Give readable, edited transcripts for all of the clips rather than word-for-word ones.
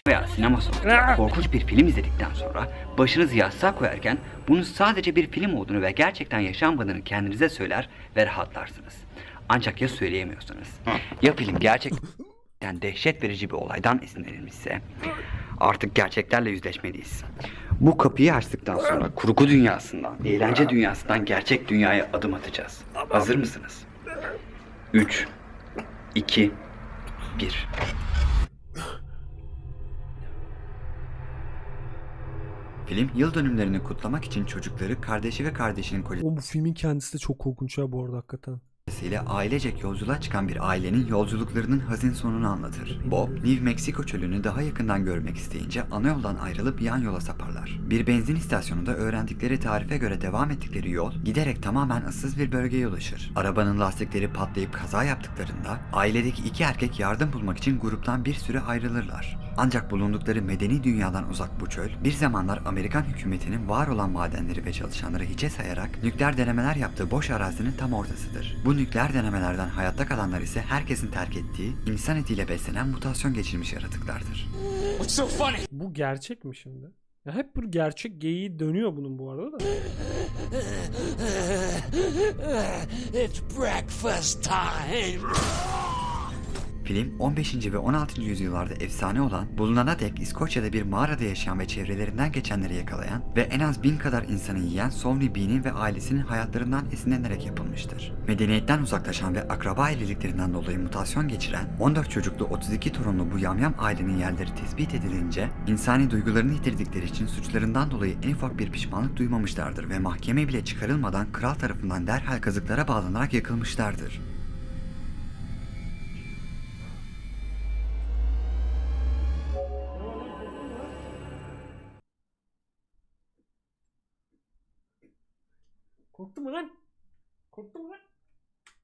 Veya sinema salonunda korkunç bir film izledikten sonra başınızı yastığa koyarken bunun sadece bir film olduğunu ve gerçekten yaşanmadığını kendinize söyler ve rahatlarsınız. Ancak ya söyleyemiyorsanız, ya film gerçekten dehşet verici bir olaydan esinlenilmişse artık gerçeklerle yüzleşmeliyiz. Bu kapıyı açtıktan sonra kurgu dünyasından, eğlence dünyasından gerçek dünyaya adım atacağız. Hazır mısınız? 3, 2, 1. Film yıl dönümlerini kutlamak için çocukları, kardeşi ve kardeşinin Oğlum bu filmin kendisi de çok korkunç ya bu arada hakikaten. ile ailecek yolculuğa çıkan bir ailenin yolculuklarının hazin sonunu anlatır. Bob, New Mexico çölünü daha yakından görmek isteyince ana yoldan ayrılıp yan yola saparlar. Bir benzin istasyonunda öğrendikleri tarife göre devam ettikleri yol giderek tamamen ıssız bir bölgeye ulaşır. Arabanın lastikleri patlayıp kaza yaptıklarında ailedeki iki erkek yardım bulmak için gruptan bir süre ayrılırlar. Ancak bulundukları medeni dünyadan uzak bu çöl, bir zamanlar Amerikan hükümetinin var olan madenleri ve çalışanları hiçe sayarak nükleer denemeler yaptığı boş arazinin tam ortasıdır. Bu nükleer denemelerden hayatta kalanlar ise herkesin terk ettiği, insan etiyle beslenen mutasyon geçirmiş yaratıklardır. Bu gerçek mi şimdi? Ya hep bir gerçek geyiği dönüyor bunun bu arada da. It's breakfast time. Film 15. ve 16. yüzyıllarda efsane olan, bulunana dek İskoçya'da bir mağarada yaşayan ve çevrelerinden geçenleri yakalayan ve en az 1000 kadar insanı yiyen Sawney Bean'in ve ailesinin hayatlarından esinlenerek yapılmıştır. Medeniyetten uzaklaşan ve akraba evliliklerinden dolayı mutasyon geçiren 14 çocuklu 32 torunlu bu yamyam ailenin yerleri tespit edilince insani duygularını yitirdikleri için suçlarından dolayı en ufak bir pişmanlık duymamışlardır ve mahkeme bile çıkarılmadan kral tarafından derhal kazıklara bağlanarak yakılmışlardır. Korktun mu lan? Korktun mu lan?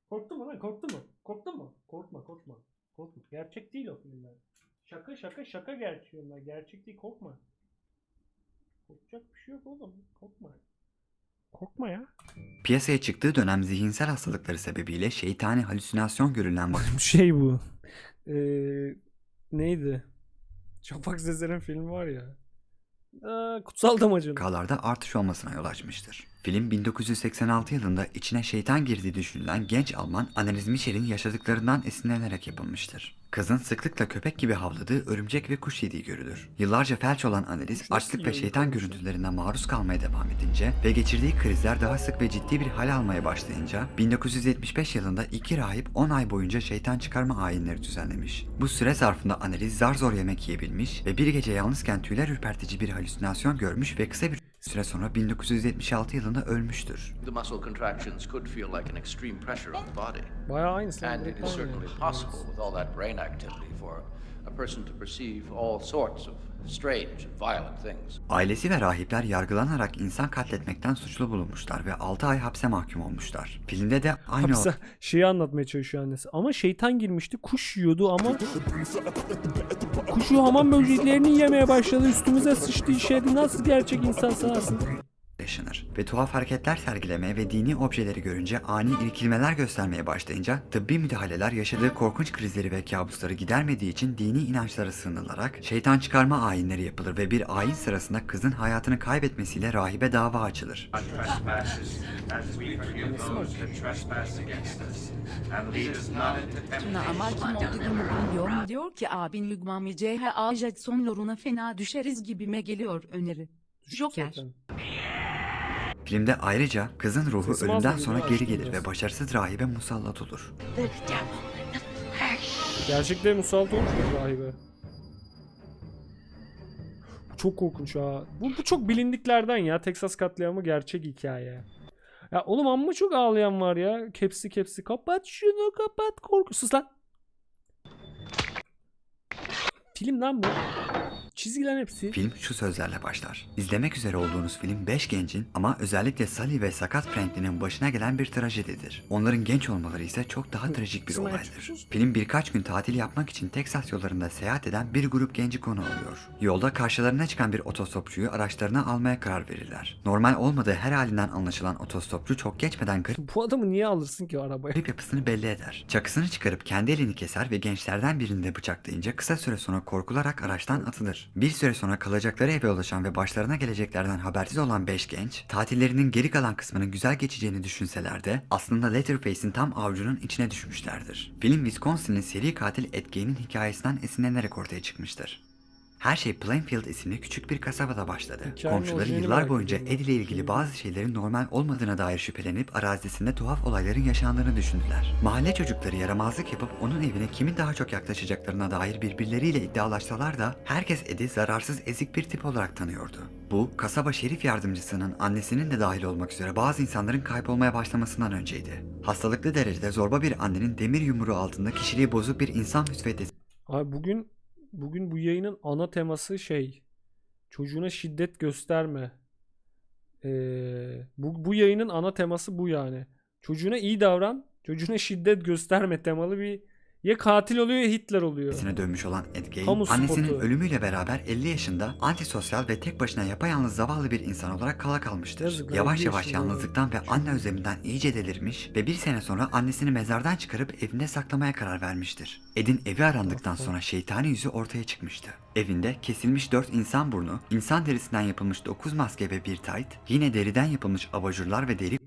Korktun mu lan? Korktun mu? Korktun mu? Korkma korkma. Korkma. Gerçek değil o filmler. Şaka gerçek onlar. Gerçek değil korkma. Korkacak bir şey yok oğlum. Korkma. Korkma ya. Piyasaya çıktığı dönem zihinsel hastalıkları sebebiyle şeytani halüsinasyon görülen Şey bu. Neydi? Şafak Sezer'in filmi var ya. Kutsal Damacana. vakalarda artış olmasına yol açmıştır. Film 1986 yılında içine şeytan girdiği düşünülen genç Alman Annelies Michel'in yaşadıklarından esinlenerek yapılmıştır. Kızın sıklıkla köpek gibi havladığı, örümcek ve kuş yediği görülür. Yıllarca felç olan Annelies açlık ve şeytan görüntülerine maruz kalmaya devam edince ve geçirdiği krizler daha sık ve ciddi bir hal almaya başlayınca 1975 yılında iki rahip 10 ay boyunca şeytan çıkarma ayinleri düzenlemiş. Bu süre zarfında Annelies zar zor yemek yiyebilmiş ve bir gece yalnızken tüyler ürpertici bir halüsinasyon görmüş ve kısa bir süre sonra 1976 yılında ölmüştür. The muscle contractions could feel like an extreme pressure on the body. Bayağı aynısı. And it is certainly possible with all that brain activity for a person to perceive all sorts of strange and violent things. Ailesi ve rahipler yargılanarak insan katletmekten suçlu bulunmuşlar ve 6 ay hapse mahkum olmuşlar. Filmde de aynı Hapse şeyi anlatmaya çalışıyor annesi. Ama şeytan girmişti. Kuş yiyordu ama kuşu hamam böceklerini yemeye başladı. Üstümüze sıçtı işedi. Nasıl gerçek insan sağsın? yaşanır ve tuhaf hareketler sergilemeye ve dini objeleri görünce ani irkilmeler göstermeye başlayınca tıbbi müdahaleler yaşadığı korkunç krizleri ve kabusları gidermediği için dini inançlara sığınılarak şeytan çıkarma ayinleri yapılır ve bir ayin sırasında kızın hayatını kaybetmesiyle rahibe dava açılır. Tuna ama kim olduğunu bilmiyorum diyor ki abin Lugmami C.H.A. Jetson loruna fena düşeriz gibime geliyor öneri. Joker. Zaten. Filmde ayrıca kızın ruhu Sesim az ölümden mı? sonra Biraz geri gelir biraz. ve başarısız rahibe musallat olur. Gerçekten musallat olmuş mu rahibe? Bu çok korkunç ha. Bu çok bilindiklerden ya. Texas katliamı gerçek hikaye. Ya oğlum amma çok ağlayan var ya. Kepsi kapat şunu kapat korkusuz lan. Film lan bu. Çizgilerin hepsi. Film şu sözlerle başlar. İzlemek üzere olduğunuz film 5 gencin ama özellikle Sally ve sakat Franklin'in başına gelen bir trajedidir. Onların genç olmaları ise çok daha trajik bir olaydır. Film birkaç gün tatil yapmak için Teksas yollarında seyahat eden bir grup genci konu alıyor. Yolda karşılarına çıkan bir otostopçuyu araçlarına almaya karar verirler. Normal olmadığı her halinden anlaşılan otostopçu çok geçmeden Bu adamı niye alırsın ki arabaya? garip yapısını belli eder. Çakısını çıkarıp kendi elini keser ve gençlerden birini de bıçaklayınca kısa süre sonra korkularak araçtan atılır. Bir süre sonra kalacakları eve ulaşan ve başlarına geleceklerden habersiz olan 5 genç, tatillerinin geri kalan kısmının güzel geçeceğini düşünseler de aslında Leatherface'in tam avucunun içine düşmüşlerdir. Film Wisconsin'in seri katil Ed Gein'in hikayesinden esinlenerek ortaya çıkmıştır. Her şey Plainfield isimli küçük bir kasabada başladı. Hikayenin Komşuları orijinali yıllar merak boyunca ediyorum. Ed ile ilgili bazı şeylerin normal olmadığına dair şüphelenip arazisinde tuhaf olayların yaşandığını düşündüler. Mahalle çocukları yaramazlık yapıp onun evine kimin daha çok yaklaşacaklarına dair birbirleriyle iddialaşsalar da herkes Ed'i zararsız ezik bir tip olarak tanıyordu. Bu, kasaba şerif yardımcısının annesinin de dahil olmak üzere bazı insanların kaybolmaya başlamasından önceydi. Hastalıklı derecede zorba bir annenin demir yumruğu altında kişiliği bozuk bir insan müsveddesi Abi bugün bu yayının ana teması çocuğuna şiddet gösterme. Bu yayının ana teması bu yani. Çocuğuna iyi davran, çocuğuna şiddet gösterme temalı bir ya katil oluyor ya Hitler oluyor. dönmüş olan Ed Gein, Kamu annesinin spotu. ölümüyle beraber 50 yaşında antisosyal ve tek başına yapayalnız zavallı bir insan olarak kala kalmıştır. Yazık lan, Yavaş 50 yavaş yaşında yalnızlıktan ve anne özleminden iyice delirmiş ve bir sene sonra annesini mezardan çıkarıp evinde saklamaya karar vermiştir. Ed'in evi arandıktan sonra şeytani yüzü ortaya çıkmıştı. Evinde kesilmiş 4 insan burnu, insan derisinden yapılmış 9 maske ve bir tayt, yine deriden yapılmış abajurlar ve deri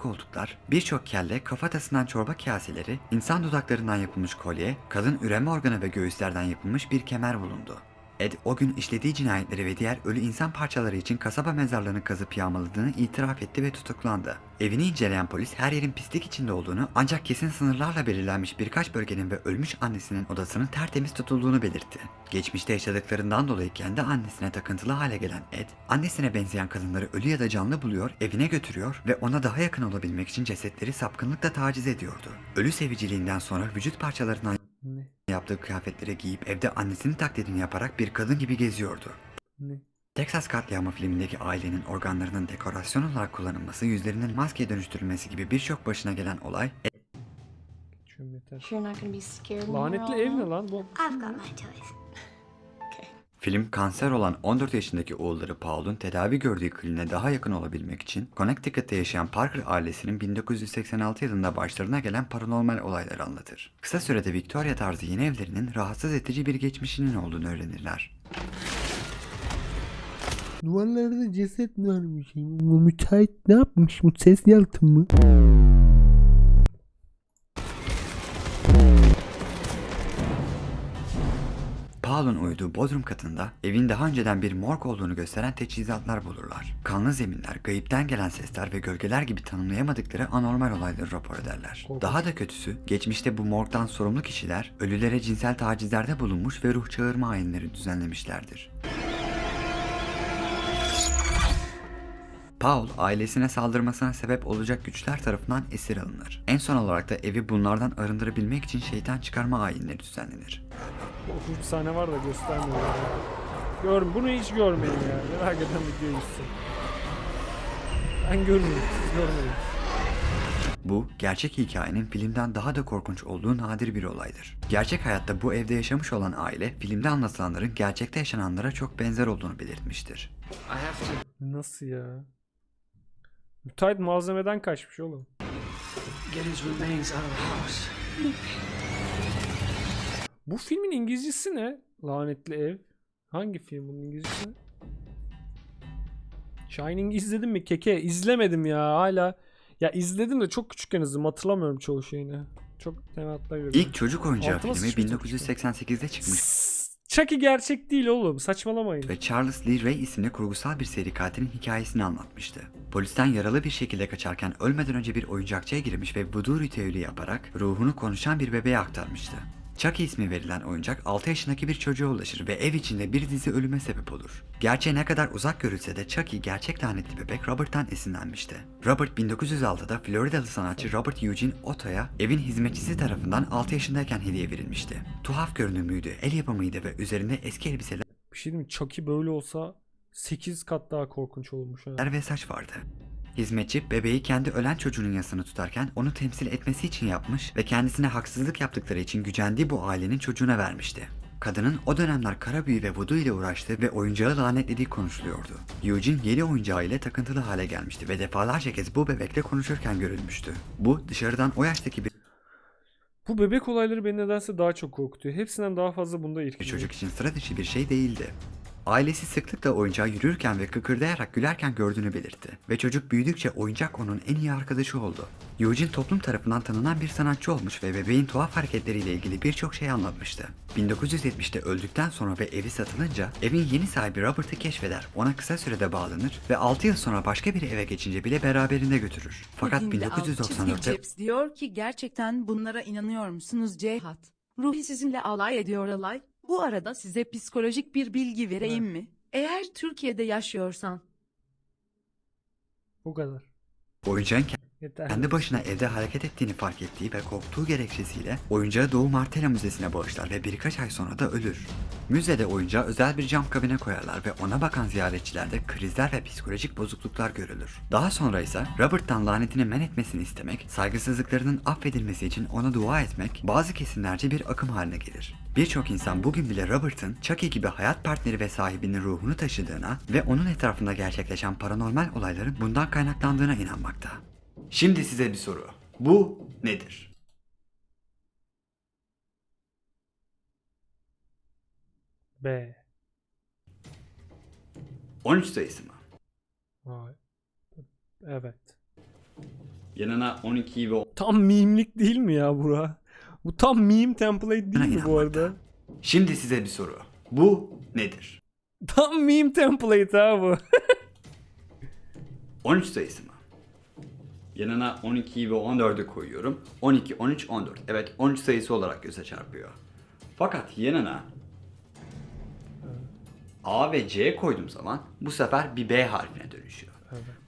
koltuklar, birçok kelle, kafatasından çorba kaseleri, insan dudaklarından yapılmış kolye, kadın üreme organı ve göğüslerden yapılmış bir kemer bulundu. Ed o gün işlediği cinayetleri ve diğer ölü insan parçaları için kasaba mezarlarını kazıp yağmaladığını itiraf etti ve tutuklandı. Evini inceleyen polis her yerin pislik içinde olduğunu ancak kesin sınırlarla belirlenmiş birkaç bölgenin ve ölmüş annesinin odasının tertemiz tutulduğunu belirtti. Geçmişte yaşadıklarından dolayı kendi annesine takıntılı hale gelen Ed, annesine benzeyen kadınları ölü ya da canlı buluyor, evine götürüyor ve ona daha yakın olabilmek için cesetleri sapkınlıkla taciz ediyordu. Ölü seviciliğinden sonra vücut parçalarından Ne? yaptığı kıyafetleri giyip evde annesinin taklidini yaparak bir kadın gibi geziyordu. Ne? Texas katliamı filmindeki ailenin organlarının dekorasyon olarak kullanılması, yüzlerinin maskeye dönüştürülmesi gibi birçok başına gelen olay Geçiyorum yeter. You're not gonna be scared when you're Lanetli all ev ne alone? lan bu? I've got my toys. Film kanser olan 14 yaşındaki oğulları Paul'un tedavi gördüğü kliniğe daha yakın olabilmek için Connecticut'ta yaşayan Parker ailesinin 1986 yılında başlarına gelen paranormal olayları anlatır. Kısa sürede Victoria tarzı yeni evlerinin rahatsız edici bir geçmişinin olduğunu öğrenirler. Duvarlarda ceset varmış. Bu müteahhit ne yapmış? Bu ses yalıtım mı? Paul'un uyuduğu bodrum katında evin daha önceden bir morg olduğunu gösteren teçhizatlar bulurlar. Kanlı zeminler, gayipten gelen sesler ve gölgeler gibi tanımlayamadıkları anormal olayları rapor ederler. Daha da kötüsü, geçmişte bu morgdan sorumlu kişiler ölülere cinsel tacizlerde bulunmuş ve ruh çağırma ayinleri düzenlemişlerdir. Paul, ailesine saldırmasına sebep olacak güçler tarafından esir alınır. En son olarak da evi bunlardan arındırabilmek için şeytan çıkarma ayinleri düzenlenir. Korkunç bir sahne var da göstermiyor. Bunu hiç görmeyin ya. Merak eden videoyu izlesin. Ben görmeyeyim, siz görmeyin. Bu, gerçek hikayenin filmden daha da korkunç olduğu nadir bir olaydır. Gerçek hayatta bu evde yaşamış olan aile, filmde anlatılanların gerçekte yaşananlara çok benzer olduğunu belirtmiştir. Nasıl ya? Müteahhit malzemeden kaçmış oğlum. Get his remains out of the house. Bu filmin İngilizcesi ne? Lanetli Ev. Hangi film bunun İngilizcesi? Shining izledim mi keke? İzlemedim ya hala. Ya izledim de çok küçükken izledim. Hatırlamıyorum çoğu şeyini. Çok tematla görüyorum. İlk çocuk oyuncağı Altıma filmi sıçmış 1988'de çıkmış Chucky gerçek değil oğlum. Saçmalamayın. ve Charles Lee Ray isimli kurgusal bir seri katilin hikayesini anlatmıştı. Polisten yaralı bir şekilde kaçarken ölmeden önce bir oyuncakçıya girmiş ve voodoo ritüeli yaparak ruhunu konuşan bir bebeğe aktarmıştı. Chucky ismi verilen oyuncak 6 yaşındaki bir çocuğa ulaşır ve ev içinde bir dizi ölüme sebep olur. Gerçeğe ne kadar uzak görülse de Chucky gerçek lanetli bebek Robert'tan esinlenmişti. Robert 1906'da Floridalı sanatçı Robert Eugene Otto'ya evin hizmetçisi tarafından 6 yaşındayken hediye verilmişti. Tuhaf görünümlüydü, el yapımıydı ve üzerinde eski elbiseler Bir şey diyeyim mi? Chucky böyle olsa 8 kat daha korkunç olmuş. Ha. ve saç vardı. Hizmetçi bebeği kendi ölen çocuğunun yasını tutarken onu temsil etmesi için yapmış ve kendisine haksızlık yaptıkları için gücendiği bu ailenin çocuğuna vermişti. Kadının o dönemler kara büyü ve voodoo ile uğraştığı ve oyuncağı lanetlediği konuşuluyordu. Eugene yeni oyuncağı ile takıntılı hale gelmişti ve defalarca kez bu bebekle konuşurken görülmüştü. Bu dışarıdan o yaştaki bir Bu bebek olayları beni nedense daha çok korkutuyor. Hepsinden daha fazla bunda bir irkiliyor. çocuk için sıra dışı bir şey değildi. Ailesi sıklıkla oyuncağı yürürken ve kıkırdayarak gülerken gördüğünü belirtti. Ve çocuk büyüdükçe oyuncak onun en iyi arkadaşı oldu. Eugene toplum tarafından tanınan bir sanatçı olmuş ve bebeğin tuhaf hareketleriyle ilgili birçok şey anlatmıştı. 1970'te öldükten sonra ve evi satılınca evin yeni sahibi Robert'ı keşfeder, ona kısa sürede bağlanır ve 6 yıl sonra başka bir eve geçince bile beraberinde götürür. Fakat Filmde alt çizgi 1994'te Chaps diyor ki gerçekten bunlara inanıyor musunuz Cihat? Ruhi sizinle alay ediyor alay. Bu arada size psikolojik bir bilgi vereyim mi? Eğer Türkiye'de yaşıyorsan. Bu kadar. oyuncağın Yeter. kendi başına evde hareket ettiğini fark ettiği ve korktuğu gerekçesiyle oyuncağı Doğu Martella Müzesi'ne bağışlar ve birkaç ay sonra da ölür. Müzede oyuncağı özel bir cam kabine koyarlar ve ona bakan ziyaretçilerde krizler ve psikolojik bozukluklar görülür. Daha sonra ise Robert'tan lanetini men etmesini istemek, saygısızlıklarının affedilmesi için ona dua etmek bazı kesimlerce bir akım haline gelir. Birçok insan bugün bile Robert'ın Chucky gibi hayat partneri ve sahibinin ruhunu taşıdığına ve onun etrafında gerçekleşen paranormal olayların bundan kaynaklandığına inanmakta. Şimdi size bir soru. Bu nedir? B. 13 sayısı mı? Vay. Evet. Yanına 12'yi ve Tam mimlik değil mi ya bura? Bu tam meme template değil mi bu arada? Şimdi size bir soru. Bu nedir? Tam meme template ha bu. 13 sayısı mı? Yanına 12'yi ve 14'ü koyuyorum. 12, 13, 14. Evet 13 sayısı olarak göze çarpıyor. Fakat yanına A ve C koyduğum zaman bu sefer bir B harfine dönüşüyor.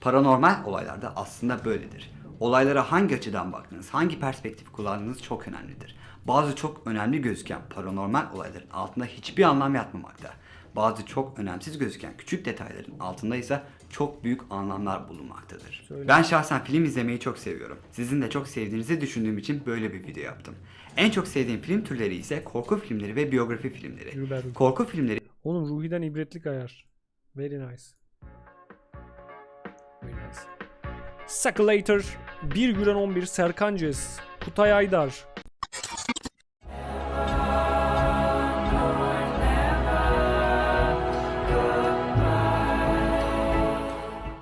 Paranormal olaylarda aslında böyledir. Olaylara hangi açıdan baktığınız, hangi perspektif kullandığınız çok önemlidir. Bazı çok önemli gözüken paranormal olayların altında hiçbir anlam yatmamakta. Bazı çok önemsiz gözüken küçük detayların altında ise çok büyük anlamlar bulunmaktadır. Ben şahsen film izlemeyi çok seviyorum. Sizin de çok sevdiğinizi düşündüğüm için böyle bir video yaptım. En çok sevdiğim film türleri ise korku filmleri ve biyografi filmleri. Yürüler. Korku filmleri Oğlum Ruhi'den ibretlik ayar. Very nice. Very nice. Sakalator, Bir Güren 11, Serkan Cez, Kutay Aydar,